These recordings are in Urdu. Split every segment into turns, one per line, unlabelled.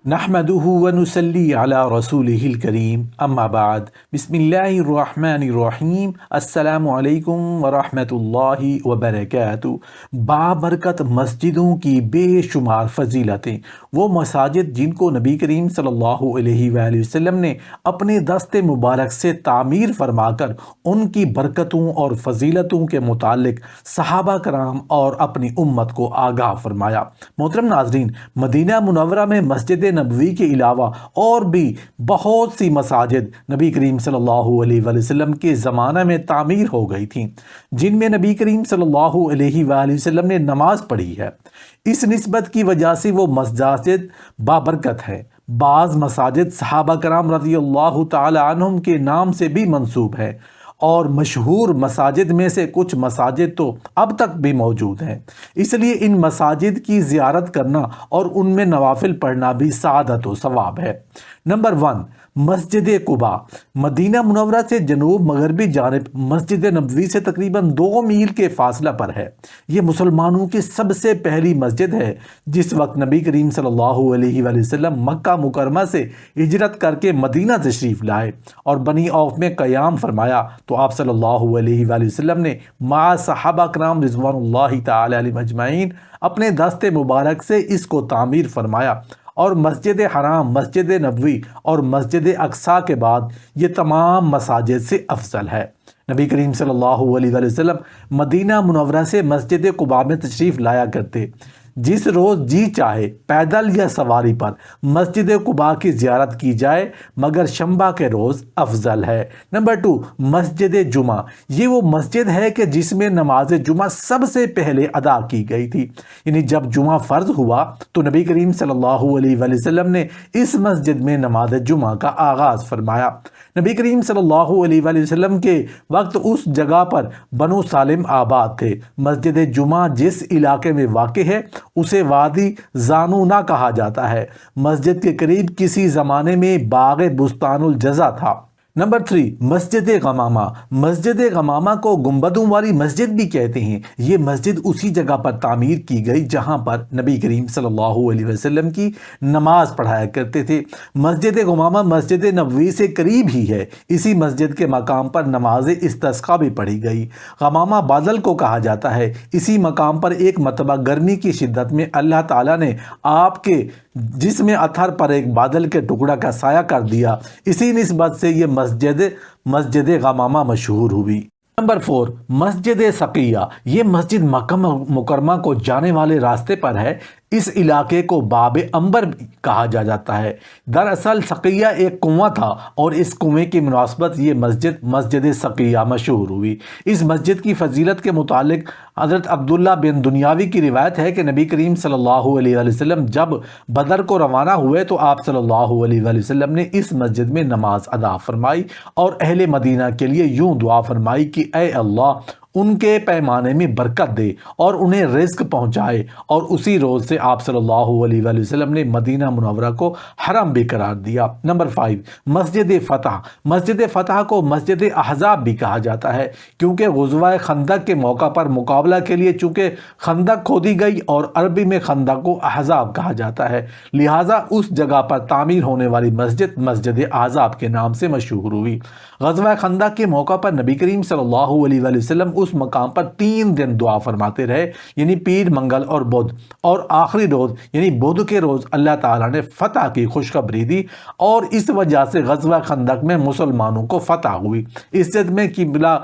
نحمده ونصلي على رسوله الكريم اما بعد بسم اللہ الرحمن الرحیم السلام علیکم ورحمۃ اللہ وبرکاتہ۔ بابرکت مسجدوں کی بے شمار فضیلتیں، وہ مساجد جن کو نبی کریم صلی اللہ علیہ وآلہ وسلم نے اپنے دست مبارک سے تعمیر فرما کر ان کی برکتوں اور فضیلتوں کے متعلق صحابہ کرام اور اپنی امت کو آگاہ فرمایا۔ محترم ناظرین، مدینہ منورہ میں مسجد نبوی کے علاوہ اور بھی بہت سی مساجد نبی کریم صلی اللہ علیہ وآلہ وسلم کے زمانہ میں تعمیر ہو گئی تھیں، جن میں نبی کریم صلی اللہ علیہ وآلہ وسلم نے نماز پڑھی ہے۔ اس نسبت کی وجہ سے وہ مساجد بابرکت ہے۔ بعض مساجد صحابہ کرام رضی اللہ تعالی عنہم کے نام سے بھی منسوب ہے، اور مشہور مساجد میں سے کچھ مساجد تو اب تک بھی موجود ہیں۔ اس لیے ان مساجد کی زیارت کرنا اور ان میں نوافل پڑھنا بھی سعادت و ثواب ہے۔ نمبر 1، مسجد قباء۔ مدینہ منورہ سے جنوب مغربی جانب مسجد نبوی سے تقریباً 2 میل کے فاصلہ پر ہے۔ یہ مسلمانوں کی سب سے پہلی مسجد ہے۔ جس وقت نبی کریم صلی اللہ علیہ وآلہ وسلم مکہ مکرمہ سے ہجرت کر کے مدینہ تشریف لائے اور بنی عوف میں قیام فرمایا تو آپ صلی اللہ علیہ وآلہ وسلم نے مع صحابہ کرام رضوان اللہ تعالی علیہم اجمعین اپنے دست مبارک سے اس کو تعمیر فرمایا، اور مسجد حرام، مسجد نبوی اور مسجد اقصیٰ کے بعد یہ تمام مساجد سے افضل ہے۔ نبی کریم صلی اللہ علیہ وآلہ وسلم مدینہ منورہ سے مسجد قباء میں تشریف لایا کرتے۔ جس روز جی چاہے پیدل یا سواری پر مسجد قباء کی زیارت کی جائے، مگر شنبہ کے روز افضل ہے۔ نمبر 2، مسجد جمعہ۔ یہ وہ مسجد ہے کہ جس میں نماز جمعہ سب سے پہلے ادا کی گئی تھی، یعنی جب جمعہ فرض ہوا تو نبی کریم صلی اللہ علیہ وآلہ وسلم نے اس مسجد میں نماز جمعہ کا آغاز فرمایا۔ نبی کریم صلی اللہ علیہ وآلہ وسلم کے وقت اس جگہ پر بنو سالم آباد تھے۔ مسجد جمعہ جس علاقے میں واقع ہے اسے وادی زانونہ کہا جاتا ہے۔ مسجد کے قریب کسی زمانے میں باغ بستان الجزا تھا۔ نمبر 3، مسجد غمامہ۔ مسجد غمامہ کو گنبدوں والی مسجد بھی کہتے ہیں۔ یہ مسجد اسی جگہ پر تعمیر کی گئی جہاں پر نبی کریم صلی اللہ علیہ وسلم کی نماز پڑھایا کرتے تھے۔ مسجد غمامہ مسجد نبوی سے قریب ہی ہے۔ اسی مسجد کے مقام پر نماز استسقاء بھی پڑھی گئی۔ غمامہ بادل کو کہا جاتا ہے۔ اسی مقام پر ایک مرتبہ گرمی کی شدت میں اللہ تعالیٰ نے آپ کے جسم اطہر پر ایک بادل کے ٹکڑا کا سایہ کر دیا۔ اسی نسبت سے یہ مسجد غمامہ مشہور ہوئی۔ نمبر 4، مسجد سقیہ۔ یہ مسجد مکہ مکرمہ کو جانے والے راستے پر ہے۔ اس علاقے کو باب عنبر کہا جاتا ہے۔ دراصل سقیہ ایک کنواں تھا، اور اس کنویں کی مناسبت یہ مسجد سقیہ مشہور ہوئی۔ اس مسجد کی فضیلت کے متعلق حضرت عبداللہ بن دنیاوی کی روایت ہے کہ نبی کریم صلی اللہ علیہ وآلہ وسلم جب بدر کو روانہ ہوئے تو آپ صلی اللہ علیہ وآلہ وسلم نے اس مسجد میں نماز ادا فرمائی اور اہل مدینہ کے لیے یوں دعا فرمائی کہ اے اللہ ان کے پیمانے میں برکت دے اور انہیں رزق پہنچائے، اور اسی روز سے آپ صلی اللہ علیہ وآلہ وسلم نے مدینہ منورہ کو حرم بھی قرار دیا۔ نمبر 5، مسجد فتح۔ مسجد فتح کو مسجد احزاب بھی کہا جاتا ہے، کیونکہ غزوہ خندق کے موقع پر مقابلہ کے لیے چونکہ خندق کھودی گئی اور عربی میں خندق کو احزاب کہا جاتا ہے، لہٰذا اس جگہ پر تعمیر ہونے والی مسجد احزاب کے نام سے مشہور ہوئی۔ غزوہ خندق کے موقع پر نبی کریم صلی اللہ علیہ وآلہ وسلم اس مقام پر 3 دن دعا فرماتے رہے، یعنی پیر، منگل اور بدھ، اور آخری روز یعنی بدھ کے روز اللہ تعالیٰ نے فتح کی خوشخبری دی، اور اس وجہ سے غزوہ خندق میں مسلمانوں کو فتح ہوئی۔ اس جد میں قبلہ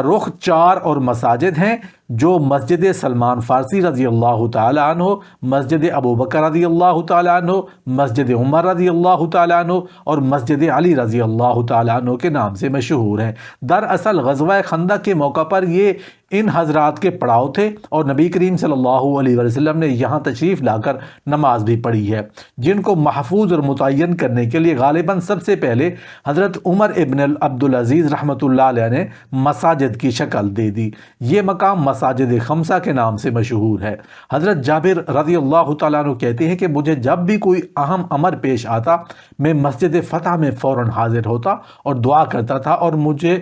رخ 4 اور مساجد ہیں، جو مسجد سلمان فارسی رضی اللہ تعالی عنہ، مسجد ابوبکر رضی اللہ تعالی عنہ، مسجد عمر رضی اللہ تعالی عنہ اور مسجد علی رضی اللہ تعالی عنہ کے نام سے مشہور ہیں۔ دراصل غزوہ خندق کے موقع پر یہ ان حضرات کے پڑاؤ تھے، اور نبی کریم صلی اللہ علیہ وسلم نے یہاں تشریف لا کر نماز بھی پڑھی ہے، جن کو محفوظ اور متعین کرنے کے لیے غالباً سب سے پہلے حضرت عمر ابن عبدالعزیز رحمۃ اللہ علیہ نے مساجد کی شکل دے دی۔ یہ مقام مساجد خمسہ کے نام سے مشہور ہے۔ حضرت جابر رضی اللہ تعالیٰ عنہ کہتے ہیں کہ مجھے جب بھی کوئی اہم امر پیش آتا میں مسجد فتح میں فوراً حاضر ہوتا اور دعا کرتا تھا، اور مجھے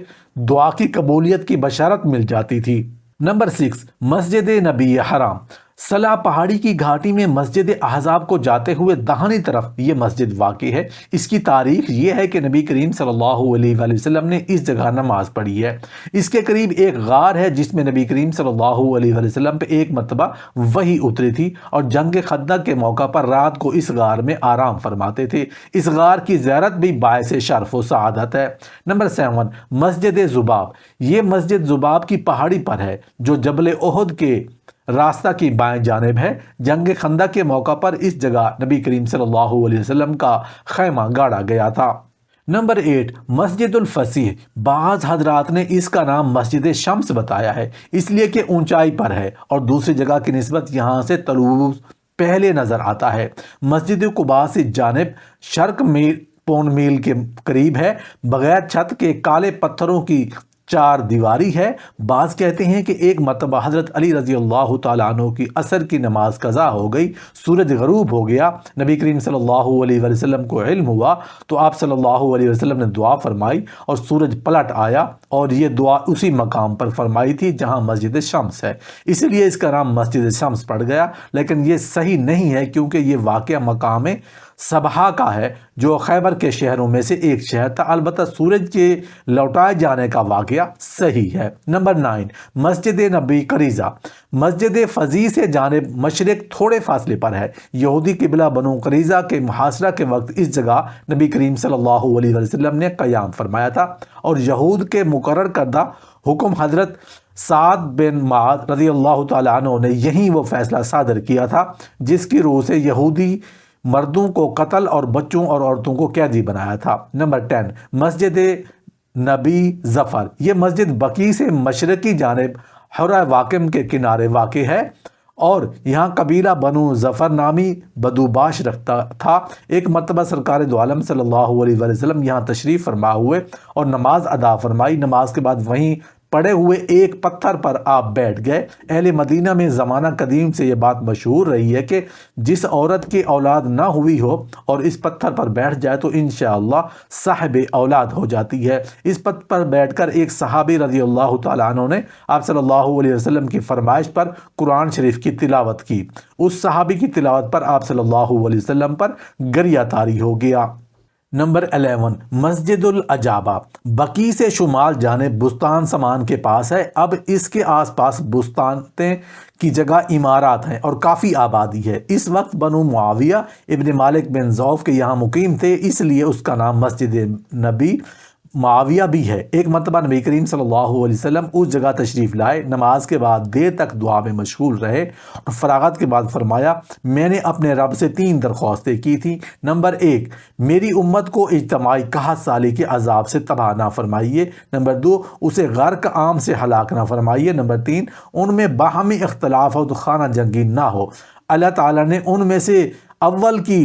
دعا کی قبولیت کی بشارت مل جاتی تھی۔ نمبر 6، مسجد نبی حرام۔ سلا پہاڑی کی گھاٹی میں مسجد احزاب کو جاتے ہوئے داہنی طرف یہ مسجد واقع ہے۔ اس کی تاریخ یہ ہے کہ نبی کریم صلی اللہ علیہ وآلہ وسلم نے اس جگہ نماز پڑھی ہے۔ اس کے قریب ایک غار ہے جس میں نبی کریم صلی اللہ علیہ وآلہ وسلم پہ ایک مرتبہ وحی اتری تھی اور جنگ خندق کے موقع پر رات کو اس غار میں آرام فرماتے تھے۔ اس غار کی زیارت بھی باعث شرف و سعادت ہے۔ نمبر 7، مسجد ذباب۔ یہ مسجد ذباب کی پہاڑی پر ہے جو جبل احد کے راستہ کی بائیں جانب ہے۔ جنگ خندق کے موقع پر اس جگہ نبی کریم صلی اللہ علیہ وسلم کا خیمہ گاڑا گیا تھا۔ نمبر 8، مسجد الفصیح۔ بعض حضرات نے اس کا نام مسجد شمس بتایا ہے اس لیے کہ اونچائی پر ہے اور دوسری جگہ کی نسبت یہاں سے طلوع پہلے نظر آتا ہے۔ مسجد قباء سے جانب شرق پون میل کے قریب ہے، بغیر چھت کے کالے پتھروں کی چار دیواری ہے۔ بعض کہتے ہیں کہ ایک مرتبہ حضرت علی رضی اللہ تعالیٰ عنہ کی عصر کی نماز قضا ہو گئی، سورج غروب ہو گیا، نبی کریم صلی اللہ علیہ وسلم کو علم ہوا تو آپ صلی اللہ علیہ وسلم نے دعا فرمائی اور سورج پلٹ آیا، اور یہ دعا اسی مقام پر فرمائی تھی جہاں مسجد شمس ہے، اسی لیے اس کا نام مسجد شمس پڑ گیا۔ لیکن یہ صحیح نہیں ہے کیونکہ یہ واقعہ مقام صبحا کا ہے جو خیبر کے شہروں میں سے ایک شہر تھا، البتہ سورج کے لوٹائے جانے کا واقعہ صحیح ہے۔ نمبر 9، مسجد نبی قریظہ۔ مسجد فضی سے جانب مشرق تھوڑے فاصلے پر ہے۔ یہودی قبلہ بنو قریظہ کے محاصرہ کے وقت اس جگہ نبی کریم صلی اللہ علیہ وسلم نے قیام فرمایا تھا اور یہود کے مقرر کردہ حکم حضرت سعد بن معاذ رضی اللہ تعالیٰ عنہ نے یہیں وہ فیصلہ صادر کیا تھا جس کی روح سے یہودی مردوں کو قتل اور بچوں اور عورتوں کو قیدی بنایا تھا۔ نمبر 10، مسجد نبی ظفر۔ یہ مسجد بقیع سے مشرقی جانب حرہ واقم کے کنارے واقع ہے اور یہاں قبیلہ بنو ظفر نامی بدوباش رکھتا تھا۔ ایک مرتبہ سرکار دو عالم صلی اللہ علیہ وسلم یہاں تشریف فرما ہوئے اور نماز ادا فرمائی۔ نماز کے بعد وہیں پڑے ہوئے ایک پتھر پر آپ بیٹھ گئے۔ اہل مدینہ میں زمانہ قدیم سے یہ بات مشہور رہی ہے کہ جس عورت کی اولاد نہ ہوئی ہو اور اس پتھر پر بیٹھ جائے تو انشاءاللہ صاحب اولاد ہو جاتی ہے۔ اس پتھر پر بیٹھ کر ایک صحابی رضی اللہ تعالیٰ عنہ نے آپ صلی اللہ علیہ وسلم کی فرمائش پر قرآن شریف کی تلاوت کی۔ اس صحابی کی تلاوت پر آپ صلی اللہ علیہ وسلم پر گریہ طاری ہو گیا۔ نمبر 11، مسجد العجابہ۔ بقیع سے شمال جانب بستان سمان کے پاس ہے۔ اب اس کے آس پاس بستانیں کی جگہ عمارات ہیں اور کافی آبادی ہے۔ اس وقت بنو معاویہ ابن مالک بن زوف کے یہاں مقیم تھے، اس لیے اس کا نام مسجد نبی معاویہ بھی ہے۔ ایک مرتبہ نبی کریم صلی اللہ علیہ وسلم اس جگہ تشریف لائے، نماز کے بعد دیر تک دعا میں مشغول رہے اور فراغت کے بعد فرمایا، میں نے اپنے رب سے 3 درخواستیں کی تھیں۔ نمبر 1، میری امت کو اجتماعی قحط سالی کے عذاب سے تباہ نہ فرمائیے۔ نمبر 2، اسے غرق عام سے ہلاک نہ فرمائیے۔ نمبر 3، ان میں باہمی اختلاف ہو تو خانہ جنگی نہ ہو۔ اللہ تعالیٰ نے ان میں سے اول کی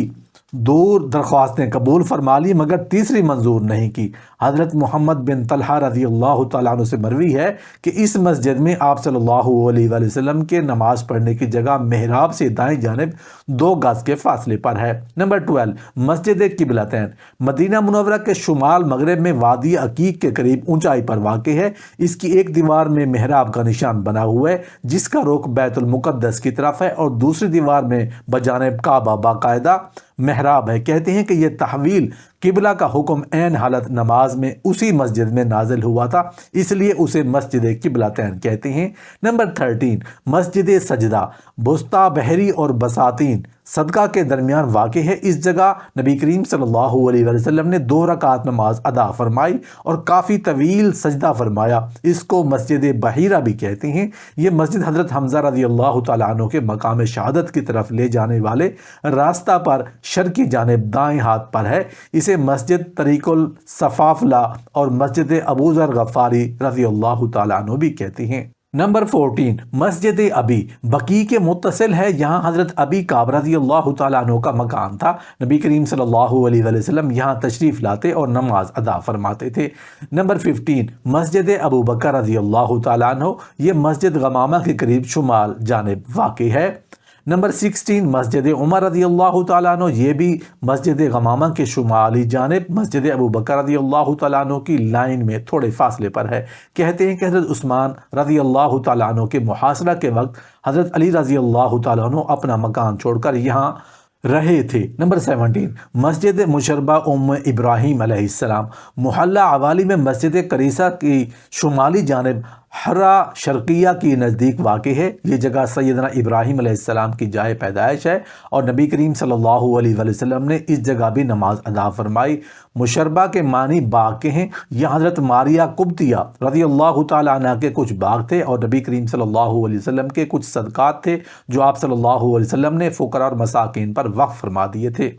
2 درخواستیں قبول فرما لی مگر تیسری منظور نہیں کی۔ حضرت محمد بن طلحہ رضی اللہ تعالیٰ عنہ سے مروی ہے کہ اس مسجد میں آپ صلی اللہ علیہ وآلہ وسلم کے نماز پڑھنے کی جگہ محراب سے دائیں جانب 2 گز کے فاصلے پر ہے۔ نمبر 12، مسجد قبلتین۔ مدینہ منورہ کے شمال مغرب میں وادی عقیق کے قریب اونچائی پر واقع ہے۔ اس کی ایک دیوار میں محراب کا نشان بنا ہوا ہے جس کا رخ بیت المقدس کی طرف ہے اور دوسری دیوار میں بجانب کعبہ باقاعدہ محراب ہے۔ کہتے ہیں کہ یہ تحویل قبلہ کا حکم عین حالت نماز میں اسی مسجد میں نازل ہوا تھا، اس لیے اسے مسجد قبلتین کہتے ہیں۔ نمبر 13، مسجد سجدہ۔ بسطہ بحری اور بساتین صدقہ کے درمیان واقع ہے۔ اس جگہ نبی کریم صلی اللہ علیہ وسلم نے 2 رکعت نماز ادا فرمائی اور کافی طویل سجدہ فرمایا۔ اس کو مسجد بحیرہ بھی کہتے ہیں۔ یہ مسجد حضرت حمزہ رضی اللہ تعالیٰ عنہ کے مقام شہادت کی طرف لے جانے والے راستہ پر شرقی جانب دائیں ہاتھ پر ہے۔ اسے مسجد طریق الصفافلہ اور مسجد ابو ذر غفاری رضی اللہ تعالیٰ عنہ بھی کہتے ہیں۔ نمبر 14، مسجد ابی۔ بقیع کے متصل ہے، یہاں حضرت ابی کعب رضی اللہ تعالیٰ عنہ کا مکان تھا۔ نبی کریم صلی اللہ علیہ وآلہ وسلم یہاں تشریف لاتے اور نماز ادا فرماتے تھے۔ نمبر 15، مسجد ابو بکر رضی اللہ تعالیٰ عنہ۔ یہ مسجد غمامہ کے قریب شمال جانب واقع ہے۔ نمبر 16 مسجد عمر رضی اللہ تعالیٰ عنہ، یہ بھی مسجد غمامہ کے شمالی جانب مسجد ابو بکر رضی اللہ تعالیٰ عنہ کی لائن میں تھوڑے فاصلے پر ہے۔ کہتے ہیں کہ حضرت عثمان رضی اللہ تعالیٰ عنہ کے محاصرہ کے وقت حضرت علی رضی اللہ تعالیٰ عنہ اپنا مکان چھوڑ کر یہاں رہے تھے۔ نمبر 17 مسجد مشربہ ام ابراہیم علیہ السلام، محلہ عوالی میں مسجد کریسہ کی شمالی جانب حرہ شرقیہ کی نزدیک واقع ہے۔ یہ جگہ سیدنا ابراہیم علیہ السلام کی جائے پیدائش ہے اور نبی کریم صلی اللہ علیہ وسلم نے اس جگہ بھی نماز ادا فرمائی۔ مشربہ کے معنی باغ کے ہیں۔ یہ حضرت ماریہ قبطیہ رضی اللہ تعالیٰ عنہ کے کچھ باغ تھے اور نبی کریم صلی اللہ علیہ وسلم کے کچھ صدقات تھے جو آپ صلی اللہ علیہ وسلم نے فقراء اور مساکین پر وقف فرما دیے تھے۔